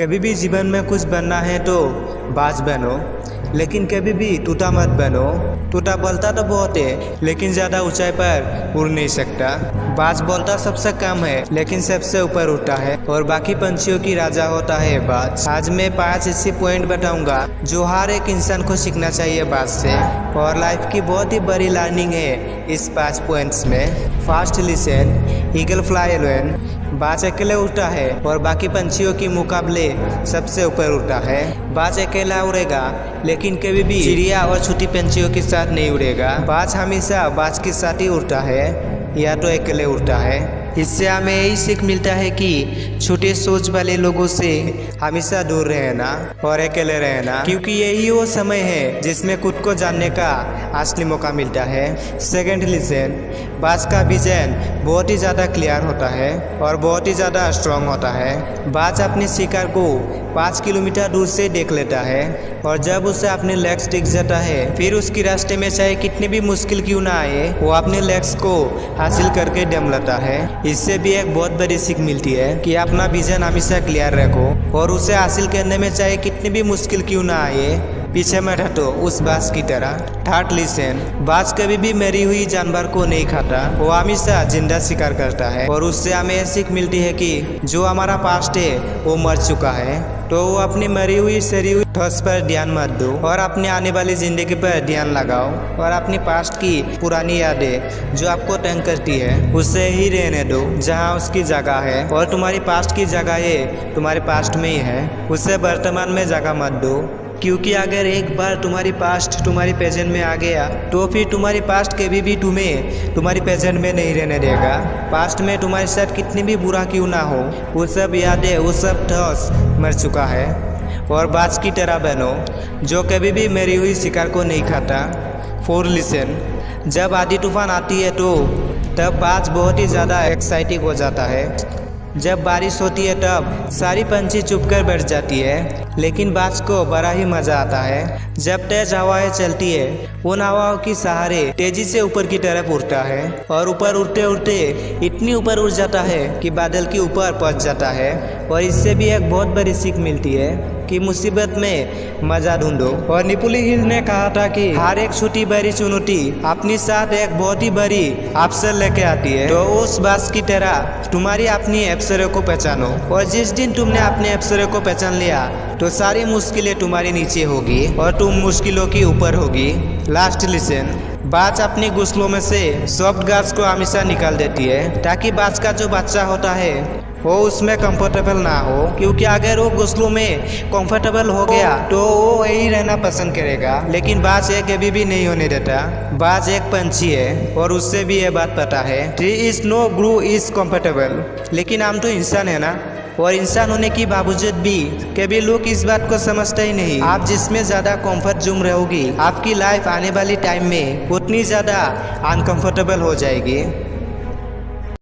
कभी भी जीवन में कुछ बनना है तो बाज बनो, लेकिन कभी भी तोता मत बनो। तोता बोलता तो बहुत है लेकिन ज़्यादा ऊंचाई पर उड़ नहीं सकता। बाज बोलता सबसे कम है लेकिन सबसे ऊपर उड़ता है और बाकी पंछियों की राजा होता है बाज। आज मैं 5 ऐसे पॉइंट बताऊंगा जो हर एक इंसान को सीखना चाहिए बाज से, और लाइफ की बहुत ही बड़ी लर्निंग है इस 5 पॉइंट्स में। First listen, eagle fly alone. बाज अकेले उड़ता है और बाकी पंछियों के मुकाबले सबसे ऊपर उड़ता है। बाज अकेला उड़ेगा लेकिन कभी भी चिड़िया और छोटी पंछियों के साथ नहीं उड़ेगा। बाज हमेशा बाज के साथ ही उड़ता है या तो अकेले उड़ता है। इससे हमें यही सीख मिलता है कि छोटे सोच वाले लोगों से हमेशा दूर रहना और अकेले रहना, क्योंकि यही वो समय है जिसमें खुद को जानने का असली मौका मिलता है। सेकंड लिसन, बाज का विजन बहुत ही ज़्यादा क्लियर होता है और बहुत ही ज़्यादा स्ट्रांग होता है। बाज अपने शिकार को 5 किलोमीटर दूर से देख लेता है और जब उसे अपने लेग्स दिख जाता है फिर उसके रास्ते में चाहे कितनी भी मुश्किल क्यों ना आए वो अपने लेग्स को हासिल करके दम लेता है। इससे भी एक बहुत बड़ी सीख मिलती है कि अपना विजन हमेशा क्लियर रखो और उसे हासिल करने में चाहे कितनी भी मुश्किल क्यों ना आए पीछे मत हटो उस बाज की तरह। थर्ड लिसन, बाज कभी भी मरी हुई जानवर को नहीं खाता, वो हमेशा जिंदा शिकार करता है और उससे हमें सीख मिलती है कि जो हमारा पास्ट है वो मर चुका है तो वो अपनी मरी हुई सड़ी हुई ठोस पर ध्यान मत दो और अपनी आने वाली जिंदगी पर ध्यान लगाओ और अपनी पास्ट की पुरानी यादें जो आपको तंग करती है उससे ही रहने दो जहाँ उसकी जगह है, और तुम्हारी पास्ट की जगह है तुम्हारे पास्ट में ही है, उससे वर्तमान में जगह मत दो। क्योंकि अगर एक बार तुम्हारी पास्ट तुम्हारी प्रेजेंट में आ गया तो फिर तुम्हारी पास्ट कभी भी तुम्हें तुम्हारी प्रेजेंट में नहीं रहने देगा। पास्ट में तुम्हारे साथ कितनी भी बुरा क्यों ना हो वो सब यादें वो सब ठोस मर चुका है, और बाज की तरह बनो जो कभी भी मरी हुई शिकार को नहीं खाता। फोर्थ लिसन, जब आंधी तूफान आती है तो तब बाज बहुत ही ज़्यादा एक्साइटिंग हो जाता है। जब बारिश होती है तब सारी पंछी चुप कर बैठ जाती है, लेकिन बाज को बड़ा ही मज़ा आता है। जब तेज हवाएं चलती है उन हवाओं की सहारे तेजी से ऊपर की तरफ उड़ता है और ऊपर उड़ते उड़ते इतनी ऊपर उड़ जाता है कि बादल के ऊपर पहुंच जाता है। और इससे भी एक बहुत बड़ी सीख मिलती है कि मुसीबत में मजा ढूंढो। और निपुली हिल ने कहा था कि हर एक छोटी बड़ी चुनौती अपने साथ एक बहुत ही बड़ी अवसर लेके आती है, तो उस बाज की तरह तुम्हारी अपनी अवसरों को पहचानो, और जिस दिन तुमने अपने अवसरों को पहचान लिया तो सारी मुश्किलें तुम्हारी नीचे होगी और तुम मुश्किलों के ऊपर होगी। लास्ट लिसन, बाज अपने घोंसलों में से सॉफ्ट घास को हमेशा निकाल देती है ताकि बाज का जो बच्चा होता है वो उसमें कंफर्टेबल ना हो, क्योंकि अगर वो घोंसलों में कंफर्टेबल हो गया तो वो वही रहना पसंद करेगा, लेकिन बाज ये कभी भी नहीं होने देता। बाज एक पंछी है और उससे भी ये बात पता है, tree is no grew is comfortable, लेकिन हम तो इंसान है ना, और इंसान होने की बावजूद भी कभी लोग इस बात को समझते ही नहीं। आप जिसमें ज़्यादा कंफर्ट जोन रहोगी आपकी लाइफ आने वाली टाइम में उतनी ज़्यादा अनकंफर्टेबल हो जाएगी।